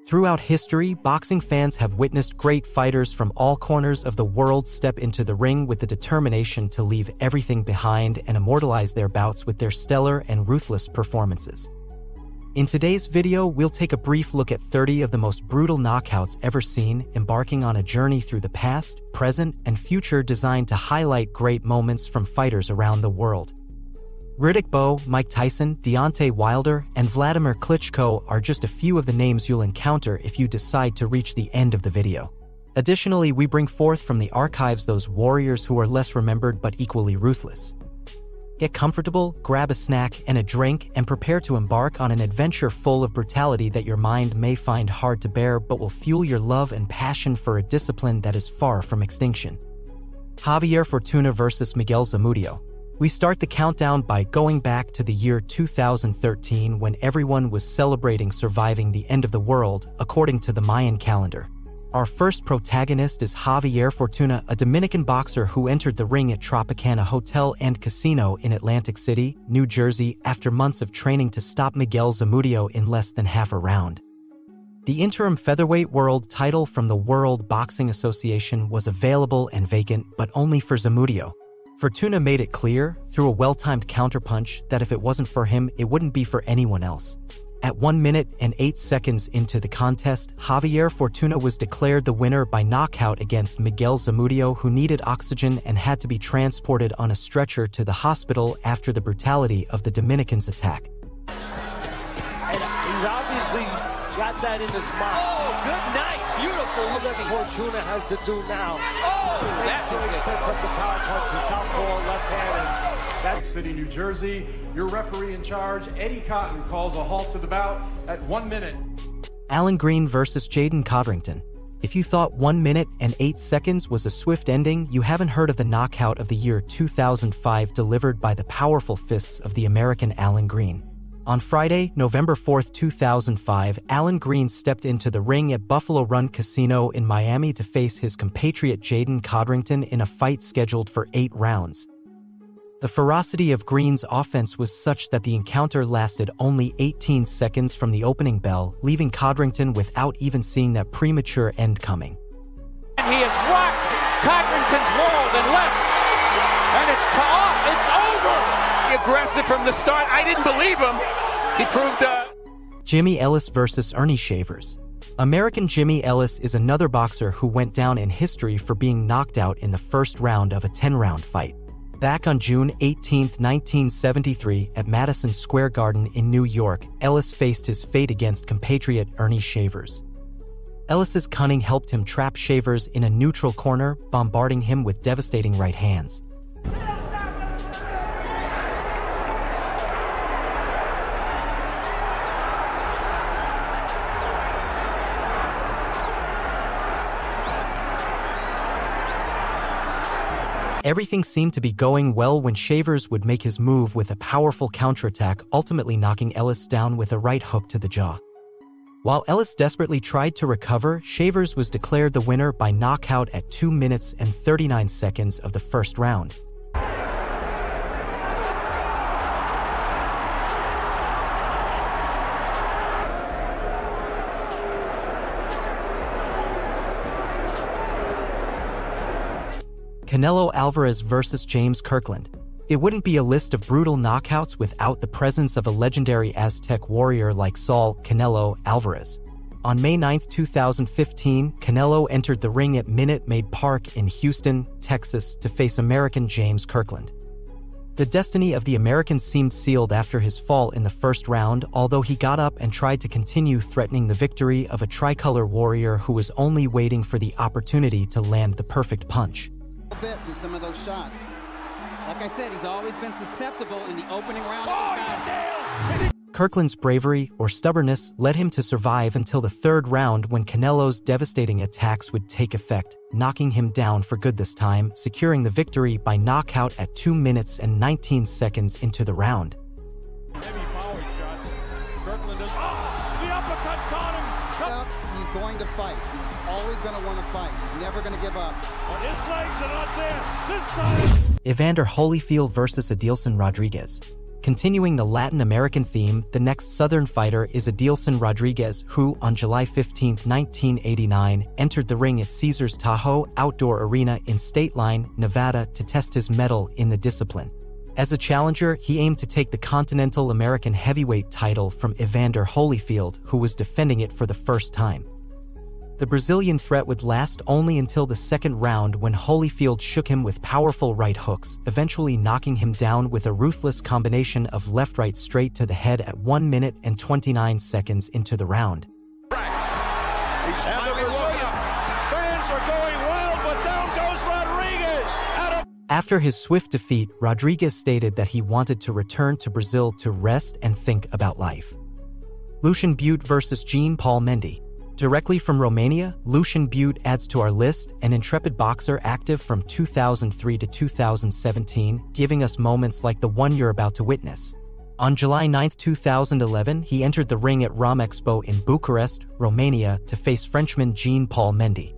Throughout history, boxing fans have witnessed great fighters from all corners of the world step into the ring with the determination to leave everything behind and immortalize their bouts with their stellar and ruthless performances. In today's video, we'll take a brief look at 30 of the most brutal knockouts ever seen, embarking on a journey through the past, present, and future designed to highlight great moments from fighters around the world. Riddick Bowe, Mike Tyson, Deontay Wilder, and Wladimir Klitschko are just a few of the names you'll encounter if you decide to reach the end of the video. Additionally, we bring forth from the archives those warriors who are less remembered but equally ruthless. Get comfortable, grab a snack and a drink, and prepare to embark on an adventure full of brutality that your mind may find hard to bear but will fuel your love and passion for a discipline that is far from extinction. Javier Fortuna versus Miguel Zamora. We start the countdown by going back to the year 2013 when everyone was celebrating surviving the end of the world, according to the Mayan calendar. Our first protagonist is Javier Fortuna, a Dominican boxer who entered the ring at Tropicana Hotel and Casino in Atlantic City, New Jersey, after months of training to stop Miguel Zamora in less than half a round. The interim featherweight world title from the World Boxing Association was available and vacant, but only for Zamora. Fortuna made it clear, through a well-timed counterpunch, that if it wasn't for him, it wouldn't be for anyone else. At 1 minute and 8 seconds into the contest, Javier Fortuna was declared the winner by knockout against Miguel Zamora, who needed oxygen and had to be transported on a stretcher to the hospital after the brutality of the Dominicans' attack. And he's obviously got that in his mind. Oh, good night. Beautiful. All that Fortuna has to do now. Oh, that was sets up the power punch, the southpaw, left hand, and that's City, New Jersey. Your referee in charge, Eddie Cotton, calls a halt to the bout at 1 minute. Alan Green versus Jaden Codrington. If you thought 1 minute and 8 seconds was a swift ending, you haven't heard of the knockout of the year 2005 delivered by the powerful fists of the American Alan Green. On Friday, November 4, 2005, Alan Green stepped into the ring at Buffalo Run Casino in Miami to face his compatriot Jaden Codrington in a fight scheduled for 8 rounds. The ferocity of Green's offense was such that the encounter lasted only 18 seconds from the opening bell, leaving Codrington without even seeing that premature end coming. And he has rocked Codrington's world and left, and it's over! Aggressive from the start. I didn't believe him. He proved Jimmy Ellis versus Ernie Shavers. American Jimmy Ellis is another boxer who went down in history for being knocked out in the first round of a 10-round fight. Back on June 18, 1973, at Madison Square Garden in New York, Ellis faced his fate against compatriot Ernie Shavers. Ellis's cunning helped him trap Shavers in a neutral corner, bombarding him with devastating right hands. Everything seemed to be going well when Shavers would make his move with a powerful counterattack, ultimately knocking Ellis down with a right hook to the jaw. While Ellis desperately tried to recover, Shavers was declared the winner by knockout at 2 minutes and 39 seconds of the first round. Canelo Alvarez versus James Kirkland. It wouldn't be a list of brutal knockouts without the presence of a legendary Aztec warrior like Saul Canelo Alvarez. On May 9, 2015, Canelo entered the ring at Minute Maid Park in Houston, Texas, to face American James Kirkland. The destiny of the American seemed sealed after his fall in the first round, although he got up and tried to continue threatening the victory of a tricolor warrior who was only waiting for the opportunity to land the perfect punch. Bit from some of those shots. Like I said, he's always been susceptible in the opening round of his bouts. Kirkland's bravery or stubbornness led him to survive until the third round when Canelo's devastating attacks would take effect, knocking him down for good this time, securing the victory by knockout at 2 minutes and 19 seconds into the round. heavy power shots. Kirkland does. Oh, the uppercut caught him. He's going to fight. He's always going to want to fight. He's never going to give up. But his legs are not there this time. Evander Holyfield versus Adilson Rodriguez. Continuing the Latin American theme, the next Southern fighter is Adilson Rodriguez, who, on July 15, 1989, entered the ring at Caesars Tahoe Outdoor Arena in State Line, Nevada, to test his mettle in the discipline. As a challenger, he aimed to take the Continental American Heavyweight title from Evander Holyfield, who was defending it for the first time. The Brazilian threat would last only until the second round when Holyfield shook him with powerful right hooks, eventually knocking him down with a ruthless combination of left-right straight to the head at 1 minute and 29 seconds into the round. And the Brazilian fans are going wild, but down goes Rodriguez. After his swift defeat, Rodriguez stated that he wanted to return to Brazil to rest and think about life. Lucian Bute versus Jean-Paul Mendy. Directly from Romania, Lucian Bute adds to our list, an intrepid boxer active from 2003 to 2017, giving us moments like the one you're about to witness. On July 9, 2011, he entered the ring at Rom Expo in Bucharest, Romania, to face Frenchman Jean-Paul Mendy.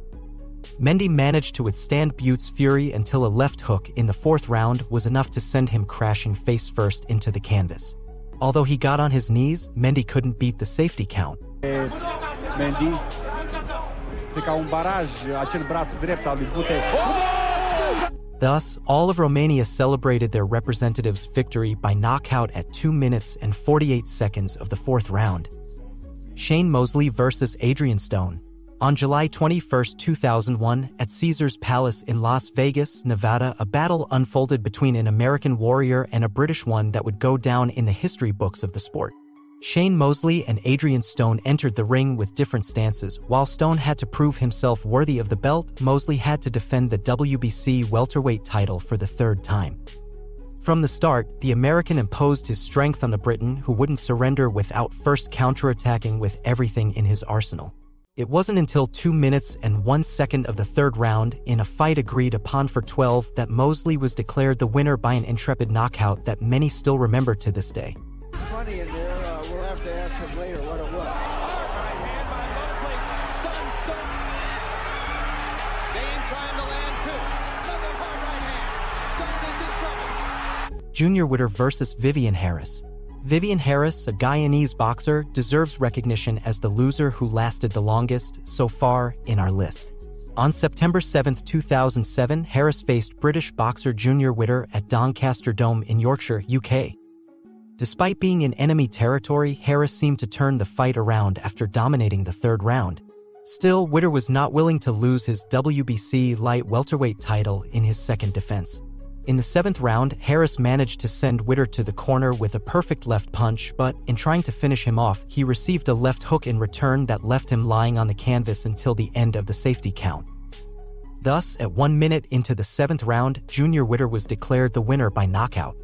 Mendy managed to withstand Bute's fury until a left hook in the fourth round was enough to send him crashing face-first into the canvas. Although he got on his knees, Mendy couldn't beat the safety count. Mendy fica barrage, acel braț drept al lui Witter. Thus, all of Romania celebrated their representative's victory by knockout at 2 minutes and 48 seconds of the fourth round. Shane Mosley versus Adrian Stone. On July 21, 2001, at Caesars Palace in Las Vegas, Nevada, a battle unfolded between an American warrior and a British one that would go down in the history books of the sport. Shane Mosley and Adrian Stone entered the ring with different stances. While Stone had to prove himself worthy of the belt, Mosley had to defend the WBC welterweight title for the third time. From the start, the American imposed his strength on the Briton, who wouldn't surrender without first counterattacking with everything in his arsenal. It wasn't until 2 minutes and 1 second of the third round, in a fight agreed upon for 12, that Mosley was declared the winner by an intrepid knockout that many still remember to this day. Funny in there, we'll have to ask him later what it was. Right hand by Mosley. Stun. Dane trying to land two. Another hard right hand. Stun is in trouble. Junior Witter versus Vivian Harris. Vivian Harris, a Guyanese boxer, deserves recognition as the loser who lasted the longest so far in our list. On September 7, 2007, Harris faced British boxer Junior Witter at Doncaster Dome in Yorkshire, UK. Despite being in enemy territory, Harris seemed to turn the fight around after dominating the third round. Still, Witter was not willing to lose his WBC light welterweight title in his second defense. In the seventh round, Harris managed to send Witter to the corner with a perfect left punch, but in trying to finish him off, he received a left hook in return that left him lying on the canvas until the end of the safety count. Thus, at 1 minute into the seventh round, Junior Witter was declared the winner by knockout.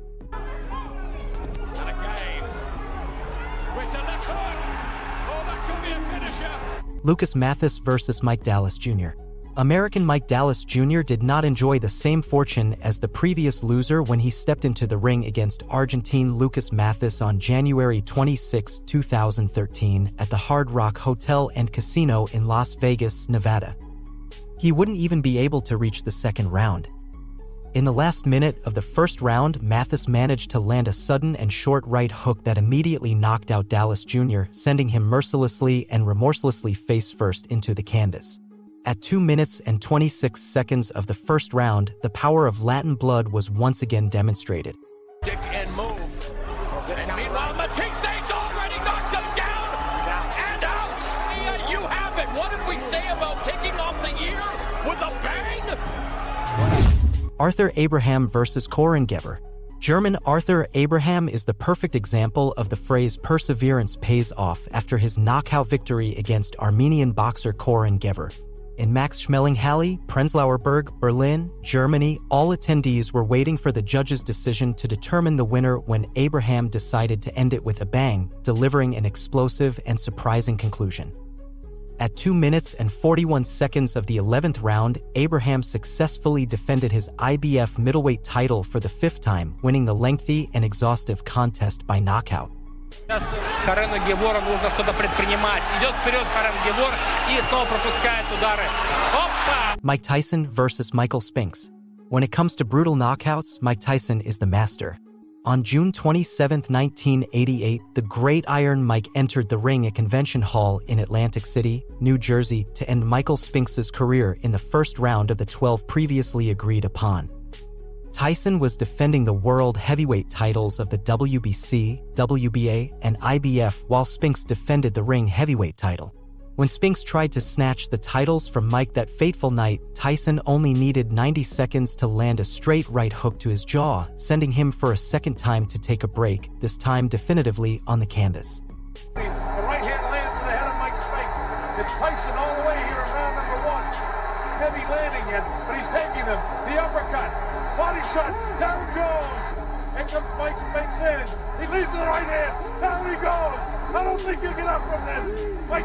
Lucas Matthysse versus Mike Dallas Jr. American Mike Dallas Jr. did not enjoy the same fortune as the previous loser when he stepped into the ring against Argentine Lucas Matthysse on January 26, 2013 at the Hard Rock Hotel and Casino in Las Vegas, Nevada. He wouldn't even be able to reach the second round. In the last minute of the first round, Matthysse managed to land a sudden and short right hook that immediately knocked out Dallas Jr., sending him mercilessly and remorselessly face-first into the canvas. At 2 minutes and 26 seconds of the first round, the power of Latin blood was once again demonstrated. Dick and move. And meanwhile, Matthysse's already knocked him down and out. Yeah, you have it. What did we say about kicking off the year with a bang? Arthur Abraham versus Corin Gever. German Arthur Abraham is the perfect example of the phrase perseverance pays off after his knockout victory against Armenian boxer Corin Gever. In Max Schmeling-Halle, Prenzlauer Berg, Berlin, Germany, all attendees were waiting for the judge's decision to determine the winner when Abraham decided to end it with a bang, delivering an explosive and surprising conclusion. At 2 minutes and 41 seconds of the 11th round, Abraham successfully defended his IBF middleweight title for the 5th time, winning the lengthy and exhaustive contest by knockout. Mike Tyson versus Michael Spinx. When it comes to brutal knockouts, Mike Tyson is the master. On June 27, 1988, the Great Iron Mike entered the ring at Convention Hall in Atlantic City, New Jersey, to end Michael Spinx's career in the first round of the 12 previously agreed upon. Tyson was defending the world heavyweight titles of the WBC, WBA, and IBF while Spinx defended the ring heavyweight title. When Spinx tried to snatch the titles from Mike that fateful night, Tyson only needed 90 seconds to land a straight right hook to his jaw, sending him for a second time to take a break, this time definitively on the canvas. The right hand lands to the head of Mike Spinx. It's Tyson all the way here in round number 1. Heavy landing yet, but he's taking him. The uppercut, body shot, down goes. And comes Mike Spinx in. He leads to the right hand, down he goes. I don't think you get up from this. Mike.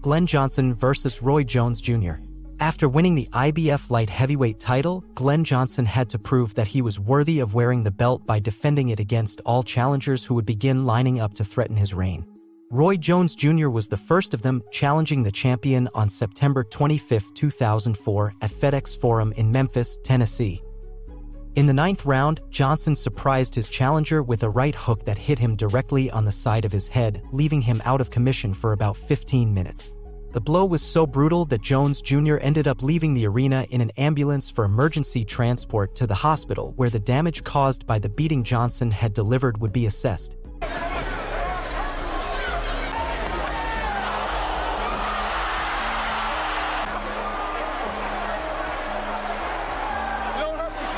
Glenn Johnson versus Roy Jones Jr. After winning the IBF light heavyweight title, Glenn Johnson had to prove that he was worthy of wearing the belt by defending it against all challengers who would begin lining up to threaten his reign. Roy Jones Jr. was the first of them, challenging the champion on September 25, 2004 at FedEx Forum in Memphis, Tennessee. In the 9th round, Johnson surprised his challenger with a right hook that hit him directly on the side of his head, leaving him out of commission for about 15 minutes. The blow was so brutal that Jones Jr. ended up leaving the arena in an ambulance for emergency transport to the hospital, where the damage caused by the beating Johnson had delivered would be assessed.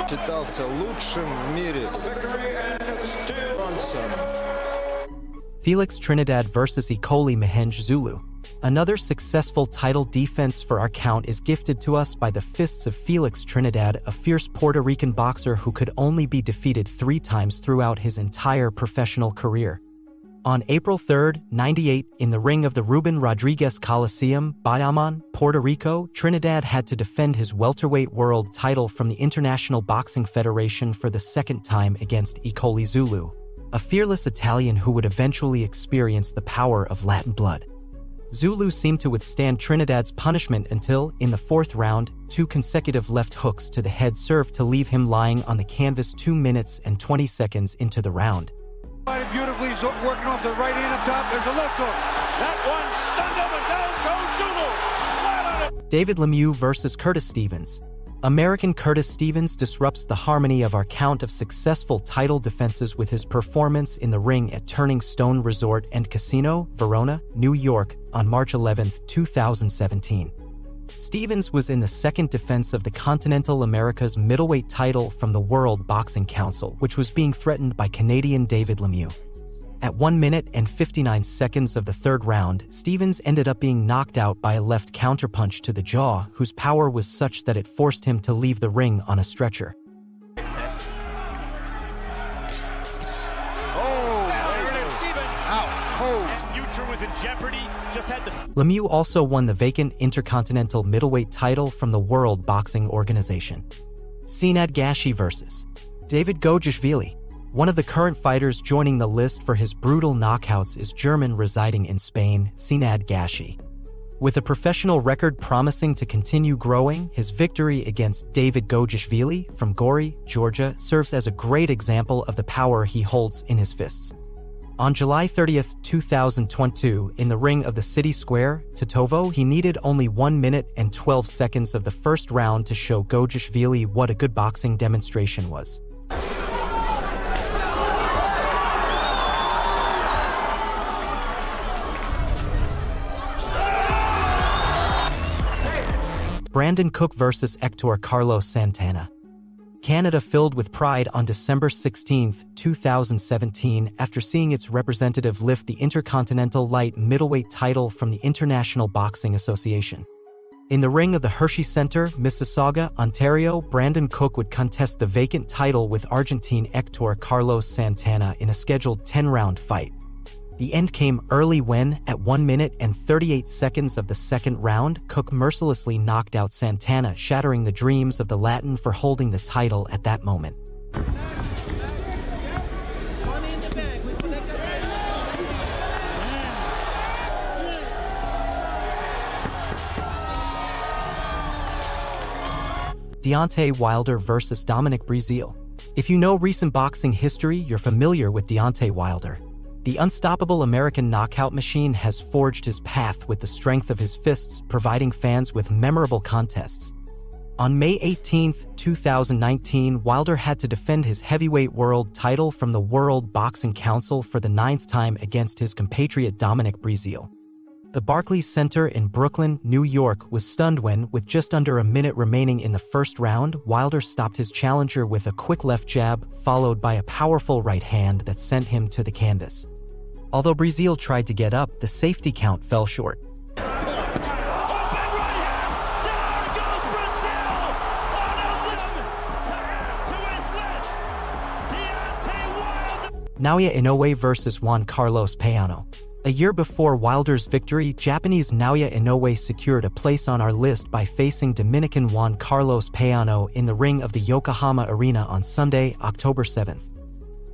Считался лучшим в мире. Felix Trinidad versus Eoli Zulu. Another successful title defense for our count is gifted to us by the fists of Felix Trinidad, a fierce Puerto Rican boxer who could only be defeated 3 times throughout his entire professional career. On April 3, 98, in the ring of the Ruben Rodriguez Coliseum, Bayamon, Puerto Rico, Trinidad had to defend his welterweight world title from the International Boxing Federation for the 2nd time against Eoli Zulu, a fearless Italian who would eventually experience the power of Latin blood. Zulu seemed to withstand Trinidad's punishment until, in the 4th round, 2 consecutive left hooks to the head served to leave him lying on the canvas 2 minutes and 20 seconds into the round. Beautifully, he's working off the right hand up top. There's a left hook. That one stunned him, and down goes Zulu. Flat on it. David Lemieux versus Curtis Stevens. American Curtis Stevens disrupts the harmony of our count of successful title defenses with his performance in the ring at Turning Stone Resort and Casino, Verona, New York, on March 11, 2017. Stevens was in the 2nd defense of the Continental America's middleweight title from the World Boxing Council, which was being threatened by Canadian David Lemieux. At 1 minute and 59 seconds of the 3rd round, Stevens ended up being knocked out by a left counterpunch to the jaw, whose power was such that it forced him to leave the ring on a stretcher. Was in jeopardy. Lemieux also won the vacant Intercontinental middleweight title from the World Boxing Organization. Sinad Gashi versus David Gojishvili. One of the current fighters joining the list for his brutal knockouts is German residing in Spain, Sinad Gashi. With a professional record promising to continue growing, his victory against David Gojishvili from Gori, Georgia, serves as a great example of the power he holds in his fists. On July 30, 2022, in the ring of the City Square, Tetovo, he needed only 1 minute and 12 seconds of the 1st round to show Gojishvili what a good boxing demonstration was. Brandon Cook versus Hector Carlos Santana. Canada filled with pride on December 16, 2017, after seeing its representative lift the Intercontinental Light Middleweight title from the International Boxing Association. In the ring of the Hershey Center, Mississauga, Ontario, Brandon Cook would contest the vacant title with Argentine Hector Carlos Santana in a scheduled 10-round fight. The end came early when, at 1 minute and 38 seconds of the 2nd round, Cook mercilessly knocked out Santana, shattering the dreams of the Latin for holding the title at that moment. Deontay Wilder versus Dominic Breazeale. If you know recent boxing history, you're familiar with Deontay Wilder. The unstoppable American knockout machine has forged his path with the strength of his fists, providing fans with memorable contests. On May 18, 2019, Wilder had to defend his heavyweight world title from the World Boxing Council for the 9th time against his compatriot Dominic Breazeale. The Barclays Center in Brooklyn, New York, was stunned when, with just under a minute remaining in the first round, Wilder stopped his challenger with a quick left jab, followed by a powerful right hand that sent him to the canvas. Although Breazeale tried to get up, the safety count fell short. Naoya Inoue versus Juan Carlos Payano. A year before Wilder's victory, Japanese Naoya Inoue secured a place on our list by facing Dominican Juan Carlos Payano in the ring of the Yokohama Arena on Sunday, October 7th.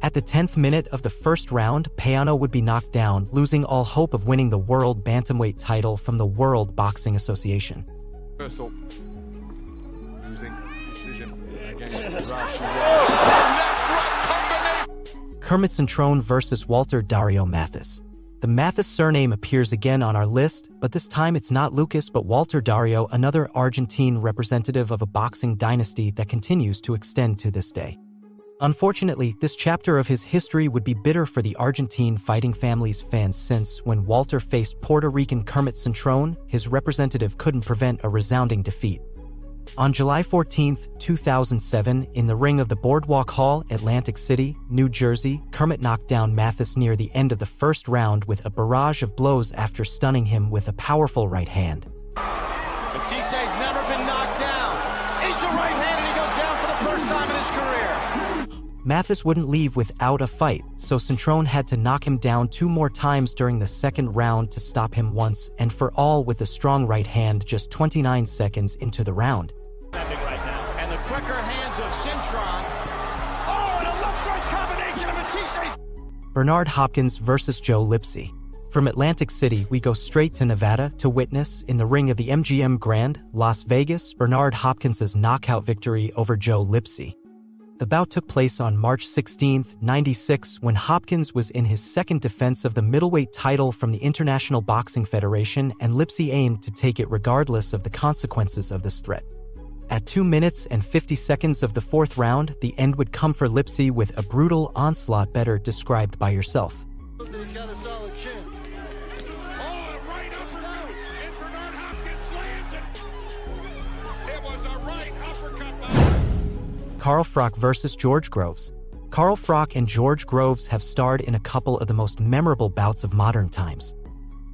At the 10th minute of the first round, Payano would be knocked down, losing all hope of winning the World Bantamweight title from the World Boxing Association. Losing decision against Kermit Cintrone versus Walter Dario Matthysse. The Matthysse surname appears again on our list, but this time it's not Lucas but Walter Dario, another Argentine representative of a boxing dynasty that continues to extend to this day. Unfortunately, this chapter of his history would be bitter for the Argentine fighting family's fans since, when Walter faced Puerto Rican Kermit Cintrone, his representative couldn't prevent a resounding defeat. On July 14, 2007, in the ring of the Boardwalk Hall, Atlantic City, New Jersey, Kermit knocked down Matthysse near the end of the first round with a barrage of blows after stunning him with a powerful right hand. Matthysse's never been knocked down. He's a right-handed, he goes down for the first time in his career. Matthysse wouldn't leave without a fight, so Cintrone had to knock him down 2 more times during the second round to stop him once and for all with a strong right hand just 29 seconds into the round. Right now. And the quicker hands of Cintrone. Oh, and a left-right combination of Matthysse. Bernard Hopkins versus Joe Lipsy. From Atlantic City, we go straight to Nevada to witness, in the ring of the MGM Grand, Las Vegas, Bernard Hopkins' knockout victory over Joe Lipsy. The bout took place on March 16, 1996, when Hopkins was in his second defense of the middleweight title from the International Boxing Federation, and Lipsy aimed to take it regardless of the consequences of this threat. At 2 minutes and 50 seconds of the fourth round, the end would come for Lipsy with a brutal onslaught better described by yourself. Carl Froch versus George Groves. Carl Froch and George Groves have starred in a couple of the most memorable bouts of modern times.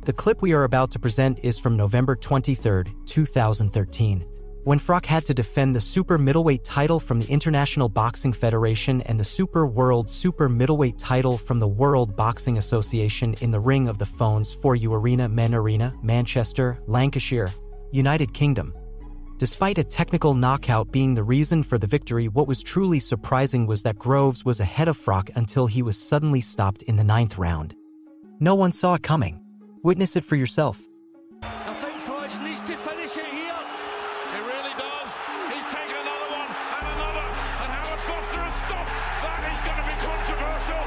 The clip we are about to present is from November 23, 2013. When Froch had to defend the super middleweight title from the International Boxing Federation and the super world super middleweight title from the World Boxing Association in the ring of the Phones 4U Arena, Men Arena, Manchester, Lancashire, United Kingdom. Despite a technical knockout being the reason for the victory, what was truly surprising was that Groves was ahead of Froch until he was suddenly stopped in the 9th round. No one saw it coming. Witness it for yourself. I think Froch needs to finish it here. He really does. He's taken another one and another. And Howard Foster has stopped. That is going to be controversial.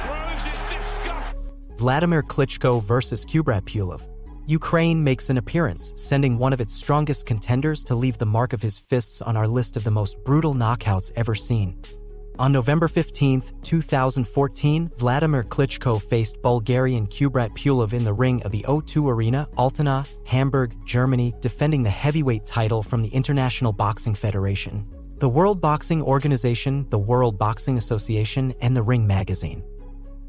Groves is disgusting. Wladimir Klitschko versus Kubrat Pulev. Ukraine makes an appearance, sending one of its strongest contenders to leave the mark of his fists on our list of the most brutal knockouts ever seen. On November 15, 2014, Wladimir Klitschko faced Bulgarian Kubrat Pulev in the ring of the O2 Arena, Altona, Hamburg, Germany, defending the heavyweight title from the International Boxing Federation, the World Boxing Organization, the World Boxing Association, and the Ring magazine.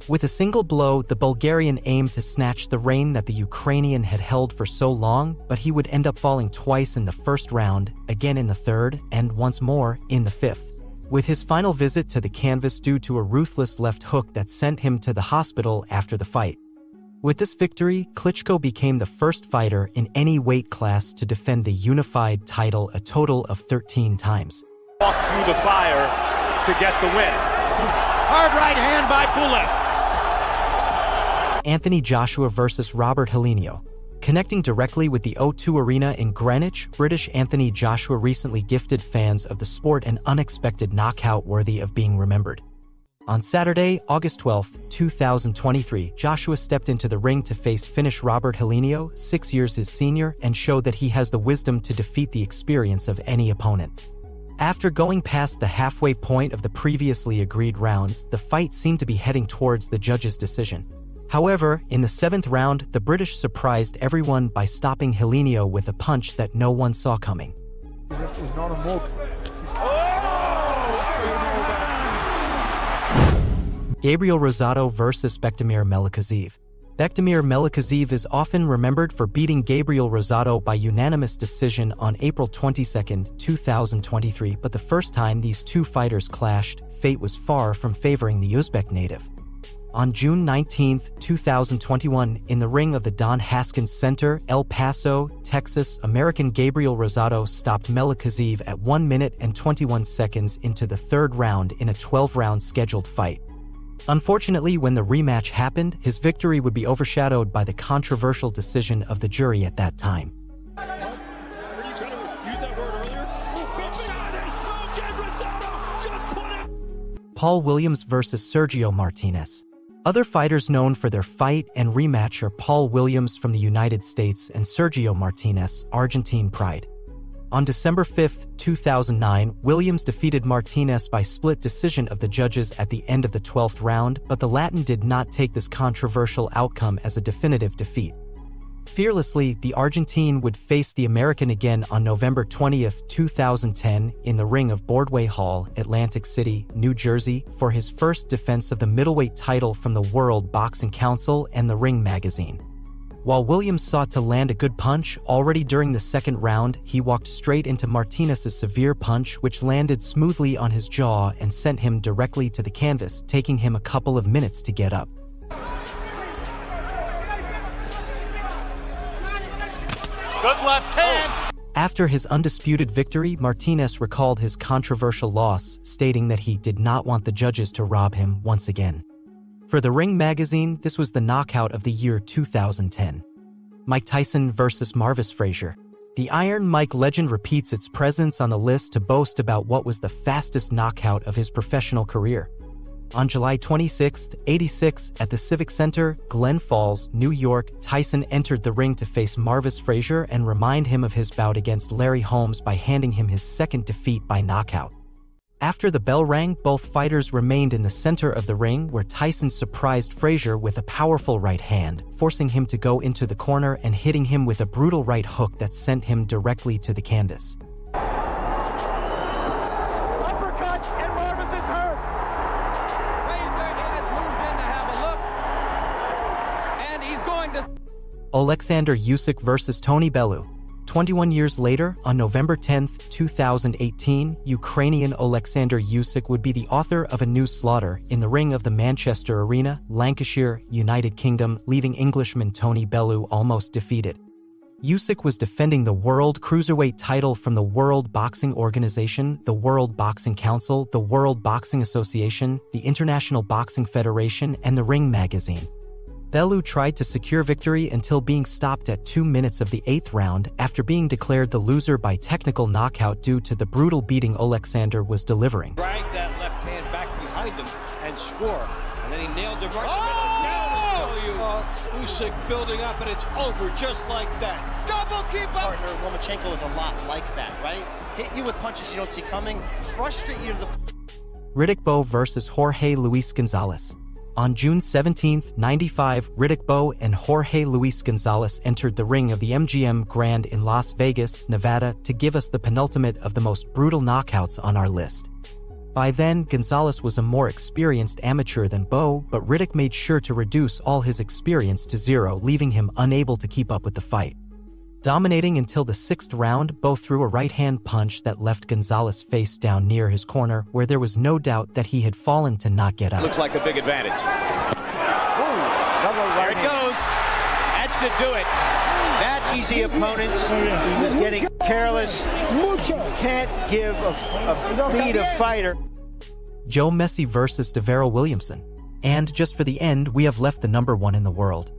With a single blow, the Bulgarian aimed to snatch the reign that the Ukrainian had held for so long, but he would end up falling twice in the first round, again in the third, and once more in the fifth, with his final visit to the canvas due to a ruthless left hook that sent him to the hospital after the fight. With this victory, Klitschko became the first fighter in any weight class to defend the unified title a total of 13 times. Walk through the fire to get the win. Hard right hand by Pulev. Anthony Joshua versus Robert Helenius. Connecting directly with the O2 Arena in Greenwich, British Anthony Joshua recently gifted fans of the sport an unexpected knockout worthy of being remembered. On Saturday, August 12, 2023, Joshua stepped into the ring to face Finnish Robert Helenius, 6 years his senior, and showed that he has the wisdom to defeat the experience of any opponent. After going past the halfway point of the previously agreed rounds, the fight seemed to be heading towards the judge's decision. However, in the 7th round, the British surprised everyone by stopping Helenius with a punch that no one saw coming. It's not a move. Gabriel Rosado vs. Bektemir Melikhachev. Bektemir Melikhachev is often remembered for beating Gabriel Rosado by unanimous decision on April 22, 2023, but the first time these two fighters clashed, fate was far from favoring the Uzbek native. On June 19, 2021, in the ring of the Don Haskins Center, El Paso, Texas, American Gabriel Rosado stopped Melikhachev at 1 minute and 21 seconds into the 3rd round in a 12-round scheduled fight. Unfortunately, when the rematch happened, his victory would be overshadowed by the controversial decision of the jury at that time. Paul Williams vs. Sergio Martinez. Other fighters known for their fight and rematch are Paul Williams from the United States and Sergio Martinez, Argentine pride. On December 5, 2009, Williams defeated Martinez by split decision of the judges at the end of the 12th round, but the Latin did not take this controversial outcome as a definitive defeat. Fearlessly, the Argentine would face the American again on November 20, 2010, in the ring of Broadway Hall, Atlantic City, New Jersey, for his first defense of the middleweight title from the World Boxing Council and the Ring magazine. While Williams sought to land a good punch, already during the 2nd round, he walked straight into Martinez's severe punch, which landed smoothly on his jaw and sent him directly to the canvas, taking him a couple of minutes to get up. Good left hand. After his undisputed victory, Martinez recalled his controversial loss, stating that he did not want the judges to rob him once again. For the Ring magazine, this was the knockout of the year 2010. Mike Tyson vs. Matthysse Frazier. The Iron Mike legend repeats its presence on the list to boast about what was the fastest knockout of his professional career. On July 26, 86, at the Civic Center, Glen Falls, New York, Tyson entered the ring to face Matthysse Frazier and remind him of his bout against Larry Holmes by handing him his 2nd defeat by knockout. After the bell rang, both fighters remained in the center of the ring, where Tyson surprised Frazier with a powerful right hand, forcing him to go into the corner and hitting him with a brutal right hook that sent him directly to the canvas. Uppercut, and Matthysse is hurt. Frazier has moves in to have a look, and he's going to... Alexander Usyk vs. Tony Bellew. 21 years later, on November 10, 2018, Ukrainian Alexander Usyk would be the author of a new slaughter in the ring of the Manchester Arena, Lancashire, United Kingdom, leaving Englishman Tony Bellew almost defeated. Usyk was defending the World Cruiserweight title from the World Boxing Organization, the World Boxing Council, the World Boxing Association, the International Boxing Federation, and the Ring magazine. Bellew tried to secure victory until being stopped at 2 minutes of the 8th round after being declared the loser by technical knockout due to the brutal beating Alexander was delivering. Drag that left hand back behind him and score. And then he nailed it right down to show you. Usyk building up, and it's over just like that. Double keep up. Partner Lomachenko is a lot like that, right? Hit you with punches you don't see coming, frustrate you to the... Riddick Bowe vs. Jorge Luis Gonzalez. On June 17, 95, Riddick Bowe and Jorge Luis Gonzalez entered the ring of the MGM Grand in Las Vegas, Nevada, to give us the penultimate of the most brutal knockouts on our list. By then, Gonzalez was a more experienced amateur than Bowe, but Riddick made sure to reduce all his experience to 0, leaving him unable to keep up with the fight. Dominating until the 6th round, Bowe threw a right-hand punch that left Gonzalez face down near his corner, where there was no doubt that he had fallen to not get up. Looks like a big advantage. There it goes. That should do it. That easy opponents. He was getting careless. Can't give a feed a fighter. Joe Messi vs. Deverell Williamson. And just for the end, we have left the #1 in the world.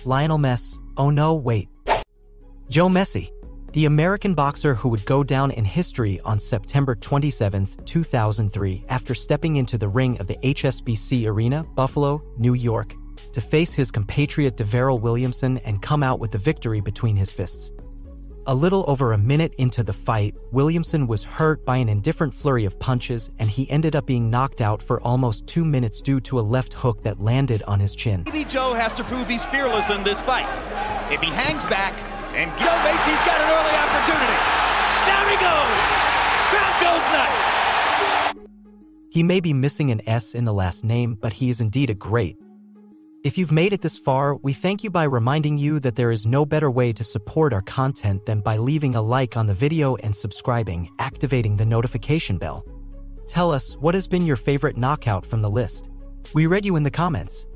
Lionel Messi. Oh no, wait. Joe Messi, the American boxer who would go down in history on September 27, 2003, after stepping into the ring of the HSBC Arena, Buffalo, New York, to face his compatriot Deverell Williamson and come out with the victory between his fists. A little over a minute into the fight, Williamson was hurt by an indifferent flurry of punches, and he ended up being knocked out for almost 2 minutes due to a left hook that landed on his chin. Maybe Joe has to prove he's fearless in this fight. If he hangs back, and Joe thinks he's got an early opportunity. Down he goes! Crowd goes nuts! He may be missing an S in the last name, but he is indeed a great. If you've made it this far, we thank you by reminding you that there is no better way to support our content than by leaving a like on the video and subscribing, activating the notification bell. Tell us what has been your favorite knockout from the list. We read you in the comments.